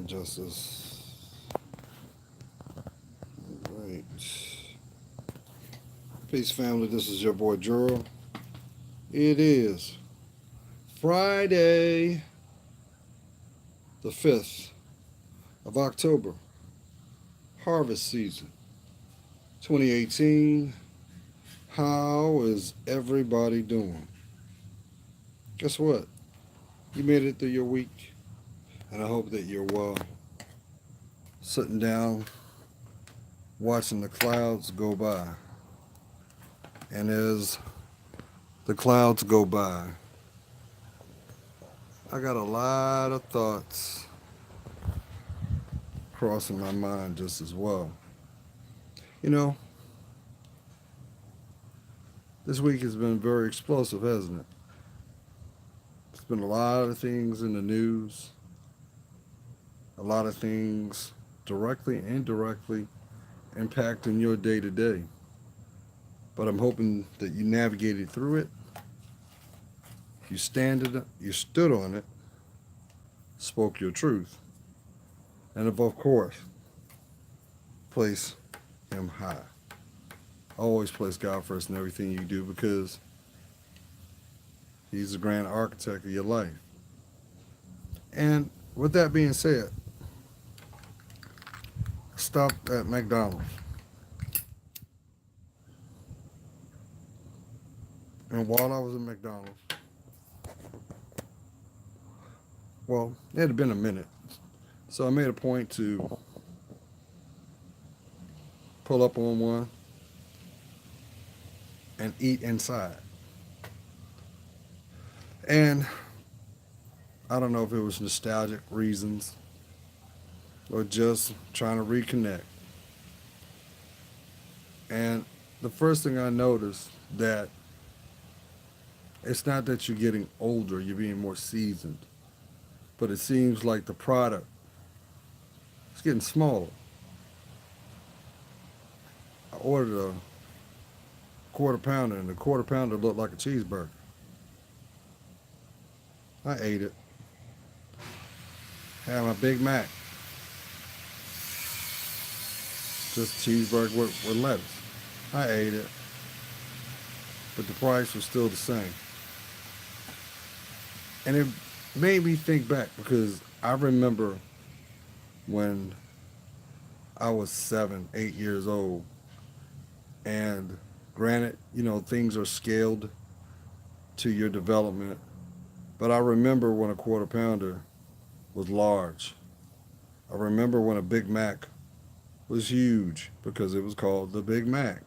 Justice. Right. Peace, family. This is your boy Juro. It is Friday, the 5th of October, harvest season 2018. How is everybody doing? Guess what? You made it through your week, and I hope that you're well. Sitting down, watching the clouds go by. And as the clouds go by, I got a lot of thoughts crossing my mind just as well. You know, this week has been very explosive, hasn't it? There's been a lot of things in the news, a lot of things directly and indirectly impacting your day to day. But I'm hoping that you navigated through it, you stood on it, spoke your truth, and of course, place him high. Always place God first in everything you do because he's the grand architect of your life. And with that being said, I stopped at McDonald's. And while I was at McDonald's, well, it had been a minute. So I made a point to pull up on one and eat inside. And I don't know if it was nostalgic reasons or just trying to reconnect. And the first thing I noticed that it's not that you're getting older, you're being more seasoned, but it seems like the product is getting smaller. I ordered a quarter pounder, and the quarter pounder looked like a cheeseburger. I ate it. Had my Big Mac, just cheeseburger with lettuce. I ate it, but the price was still the same. And it made me think back because I remember when I was 7, 8 years old. And granted, things are scaled to your development. But I remember when a quarter pounder was large. I remember when a Big Mac was huge because it was called the Big Mac.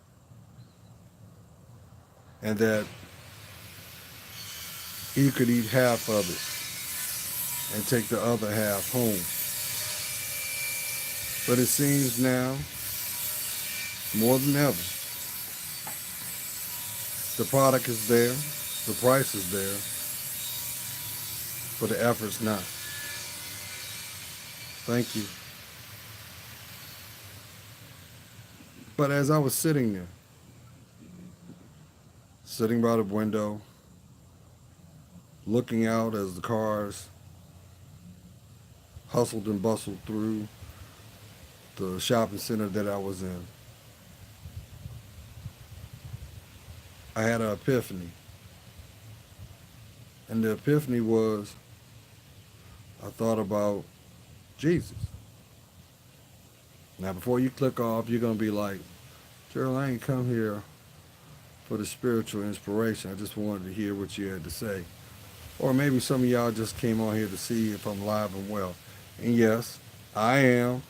And that you could eat half of it and take the other half home. But it seems now, more than ever, the product is there, the price is there, but the effort's not. Thank you. But as I was sitting there, sitting by the window, looking out as the cars hustled and bustled through the shopping center that I was in, I had an epiphany. And the epiphany was, I thought about Jesus. Now, before you click off, you're going to be like, Gerald, I ain't come here for the spiritual inspiration. I just wanted to hear what you had to say. Or maybe some of y'all just came on here to see if I'm live and well. And yes, I am.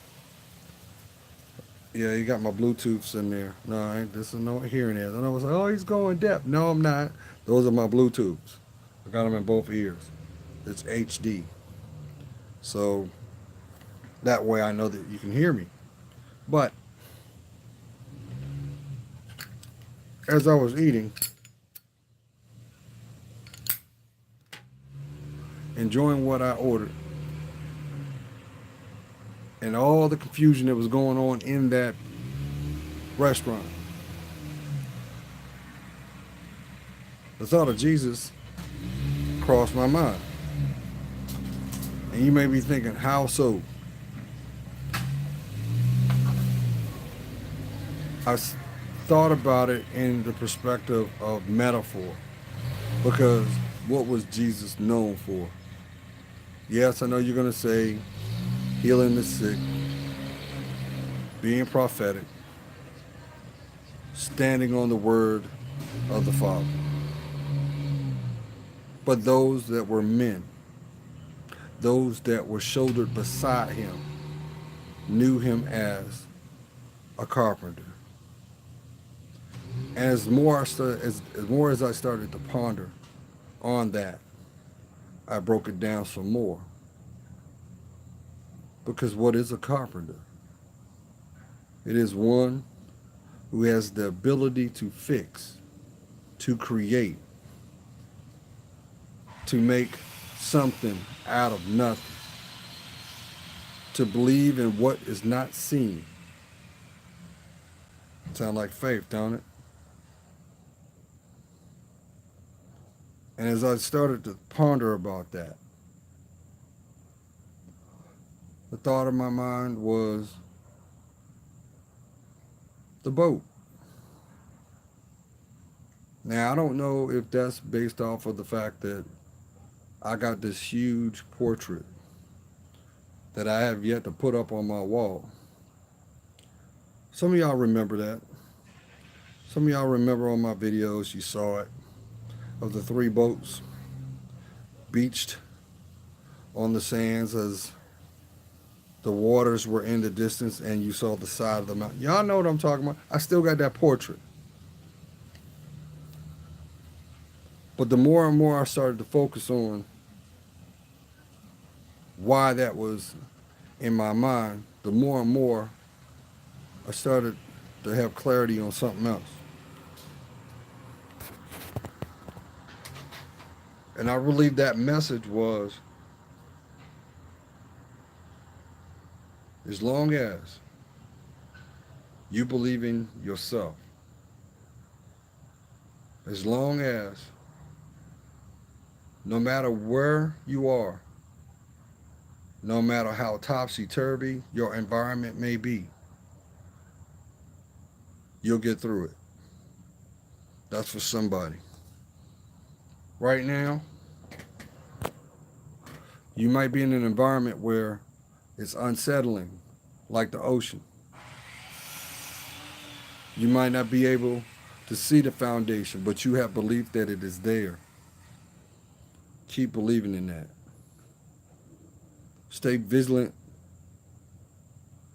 Yeah, you got my Bluetooths in there. No, I ain't. This is no hearing aids. And I was like, oh, he's going deaf. No, I'm not. Those are my Bluetooths. I got them in both ears. It's HD. So that way I know that you can hear me. But as I was eating, enjoying what I ordered, and all the confusion that was going on in that restaurant, the thought of Jesus crossed my mind. And you may be thinking, how so? thought about it in the perspective of metaphor, because what was Jesus known for? Yes, I know you're going to say healing the sick, being prophetic, standing on the word of the Father. But those that were men, those that were shouldered beside him, knew him as a carpenter. And as more as I started to ponder on that, I broke it down some more. Because what is a carpenter? It is one who has the ability to fix, to create, to make something out of nothing, to believe in what is not seen. Sound like faith, don't it? And as I started to ponder about that, the thought of my mind was the boat. Now, I don't know if that's based off of the fact that I got this huge portrait that I have yet to put up on my wall. Some of y'all remember that. Some of y'all remember on my videos, you saw it, of the 3 boats beached on the sands as the waters were in the distance and you saw the side of the mountain. Y'all know what I'm talking about. I still got that portrait. But the more and more I started to focus on why that was in my mind, the more and more I started to have clarity on something else. And I believe that message was, as long as you believe in yourself, as long as no matter where you are, no matter how topsy-turvy your environment may be, you'll get through it. That's for somebody. Right now, you might be in an environment where it's unsettling, like the ocean. You might not be able to see the foundation, but you have belief that it is there. Keep believing in that. Stay vigilant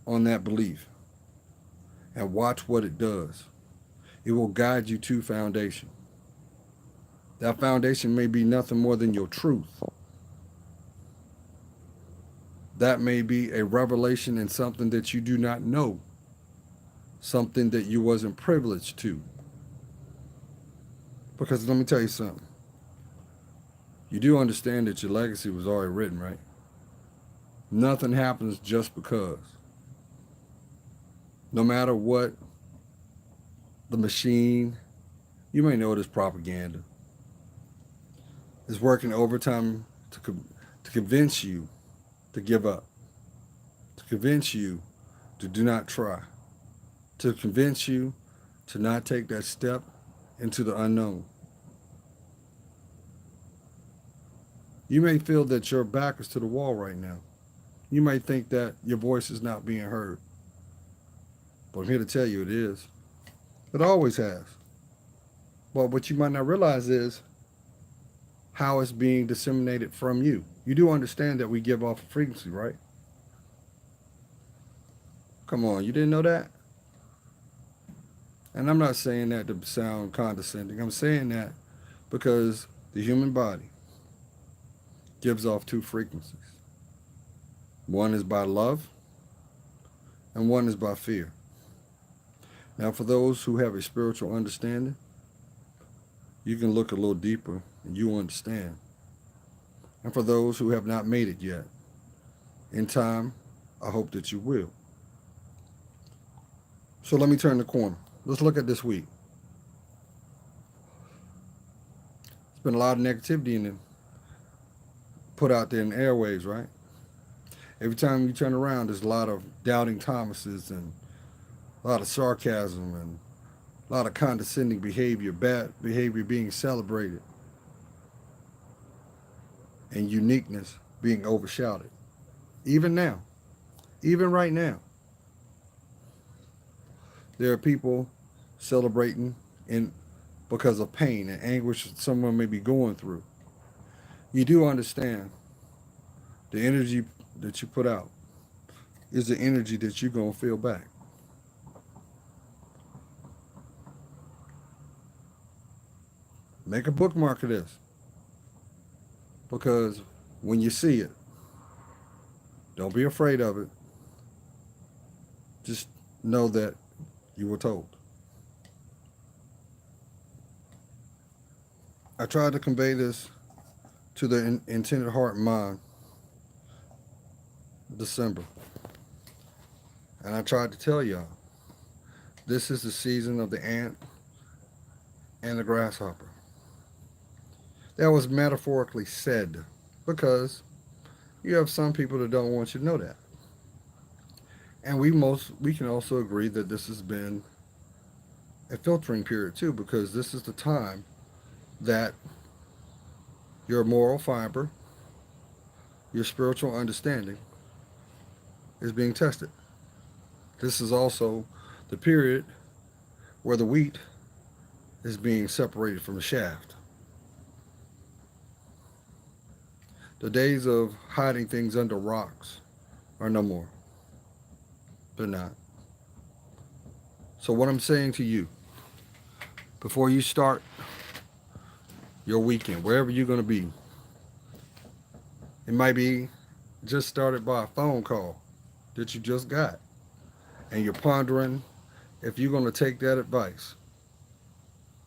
on that belief and watch what it does. It will guide you to foundation. That foundation may be nothing more than your truth. That may be a revelation in something that you do not know, something that you wasn't privileged to. Because let me tell you something. You do understand that your legacy was already written, right? Nothing happens just because. No matter what the machine, you may know it as propaganda, is working overtime to convince you to give up, to convince you to do not try, to convince you to not take that step into the unknown. You may feel that your back is to the wall right now. You may think that your voice is not being heard. But I'm here to tell you it is. It always has. But what you might not realize is how it's being disseminated from you. You do understand that we give off a frequency, right? Come on, you didn't know that? And I'm not saying that to sound condescending. I'm saying that because the human body gives off 2 frequencies. One is by love and one is by fear. Now, for those who have a spiritual understanding, you can look a little deeper and you understand. And for those who have not made it yet, in time, I hope that you will. So let me turn the corner. Let's look at this week. There's been a lot of negativity in it put out there in the airwaves, right? Every time you turn around, there's a lot of doubting Thomases and a lot of sarcasm and a lot of condescending behavior, bad behavior being celebrated, and uniqueness being overshadowed. Even now, even right now, there are people celebrating in because of pain and anguish that someone may be going through. You do understand the energy that you put out is the energy that you're going to feel back. Make a bookmark of this because when you see it, don't be afraid of it. Just know that you were told. I tried to convey this to the intended heart and mind December. And I tried to tell y'all this is the season of the ant and the grasshopper. That was metaphorically said because you have some people that don't want you to know that. And we can also agree that this has been a filtering period too, because this is the time that your moral fiber, your spiritual understanding is being tested. This is also the period where the wheat is being separated from the shaft. The days of hiding things under rocks are no more. They're not. So what I'm saying to you, before you start your weekend, wherever you're going to be, it might be just started by a phone call that you just got. And you're pondering if you're going to take that advice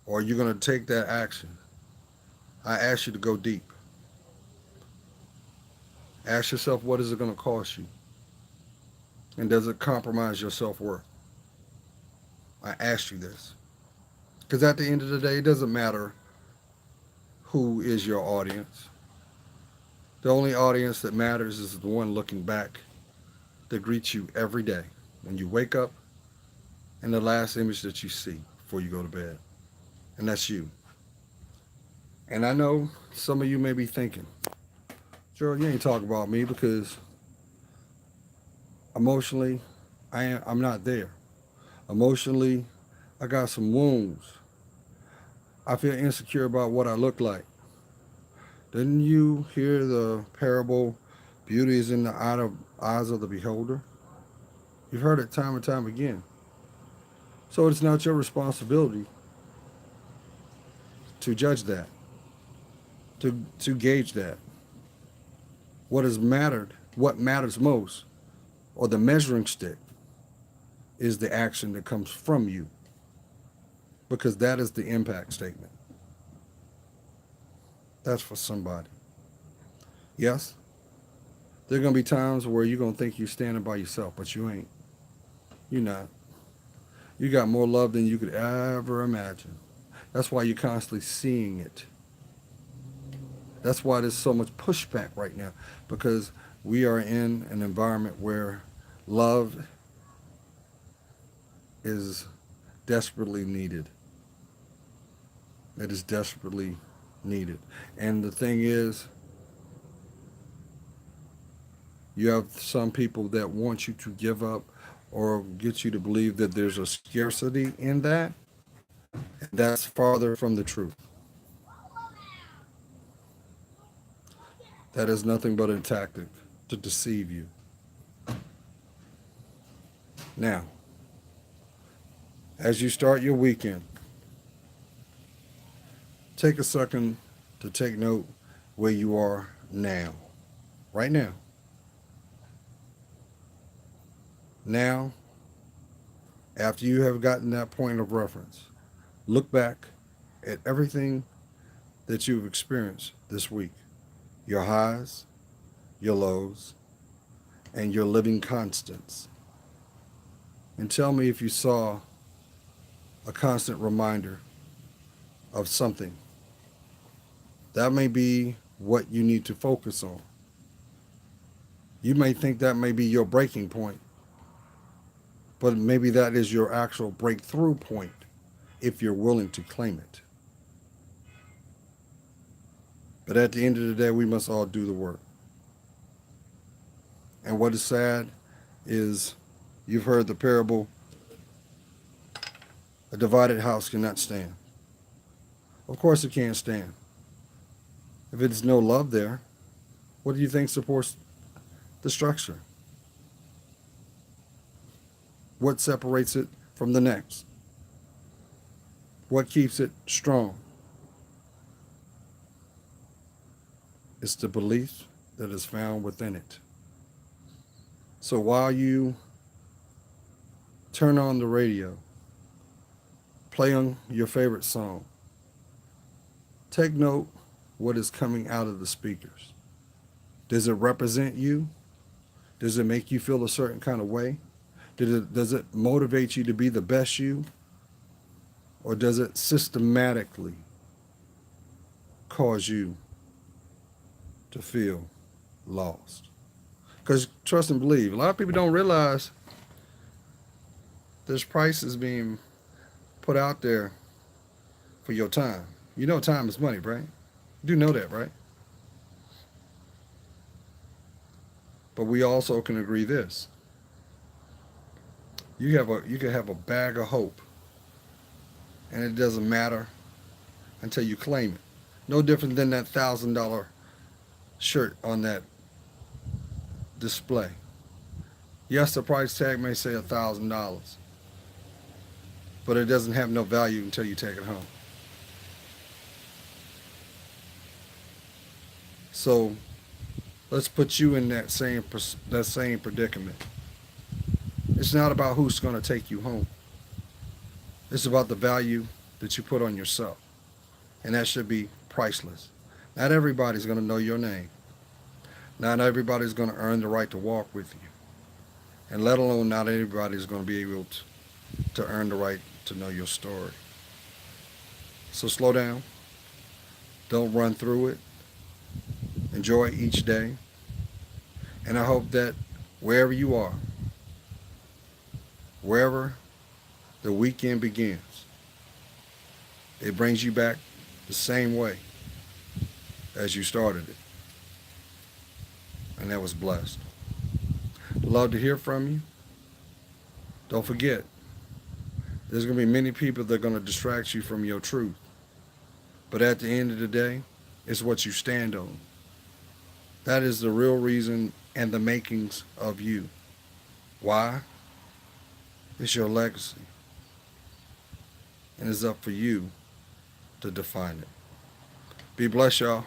or you're going to take that action. I ask you to go deep. Ask yourself, what is it going to cost you? And does it compromise your self-worth? I ask you this. Because at the end of the day, it doesn't matter who is your audience. The only audience that matters is the one looking back that greets you every day when you wake up and the last image that you see before you go to bed. And that's you. And I know some of you may be thinking, Gerald, you ain't talking about me because emotionally, I'm not there. Emotionally, I got some wounds. I feel insecure about what I look like. Didn't you hear the parable, beauty is in the eyes of the beholder? You've heard it time and time again. So it's not your responsibility to judge that, to gauge that. What matters most, or the measuring stick, is the action that comes from you. Because that is the impact statement. That's for somebody. Yes, there are going to be times where you're going to think you're standing by yourself, but you ain't. You're not. You got more love than you could ever imagine. That's why you're constantly seeing it. That's why there's so much pushback right now, because we are in an environment where love is desperately needed. It is desperately needed. And the thing is, you have some people that want you to give up or get you to believe that there's a scarcity in that. And that's farther from the truth. That is nothing but a tactic to deceive you. Now, as you start your weekend, take a second to take note where you are now. Right now. Now, after you have gotten that point of reference, look back at everything that you've experienced this week. Your highs, your lows, and your living constants. And tell me if you saw a constant reminder of something. That may be what you need to focus on. You may think that may be your breaking point. But maybe that is your actual breakthrough point if you're willing to claim it. But at the end of the day, we must all do the work. And what is sad is you've heard the parable, a divided house cannot stand. Of course it can't stand. If there's no love there, what do you think supports the structure? What separates it from the next? What keeps it strong? It's the belief that is found within it. So while you turn on the radio, play on your favorite song, take note what is coming out of the speakers. Does it represent you? Does it make you feel a certain kind of way? Does it motivate you to be the best you? Or does it systematically cause you to feel lost? Because trust and believe, a lot of people don't realize there's prices being put out there for your time. You know time is money, right? You do know that, right? But we also can agree this. You can have a bag of hope, and it doesn't matter until you claim it. No different than that $1,000 shirt on that display. Yes, the price tag may say $1,000, but it doesn't have no value until you take it home. So let's put you in that same predicament. It's not about who's going to take you home. It's about the value that you put on yourself, and that should be priceless. Not everybody's going to know your name. Not everybody's going to earn the right to walk with you, and let alone not everybody's going to be able to earn the right to know your story. So slow down. Don't run through it. Enjoy each day. And I hope that wherever you are, wherever the weekend begins, it brings you back the same way as you started it. And that was blessed. Love to hear from you. Don't forget, there's going to be many people that are going to distract you from your truth. But at the end of the day, it's what you stand on. That is the real reason and the makings of you. Why? It's your legacy. And it's up for you to define it. Be blessed, y'all.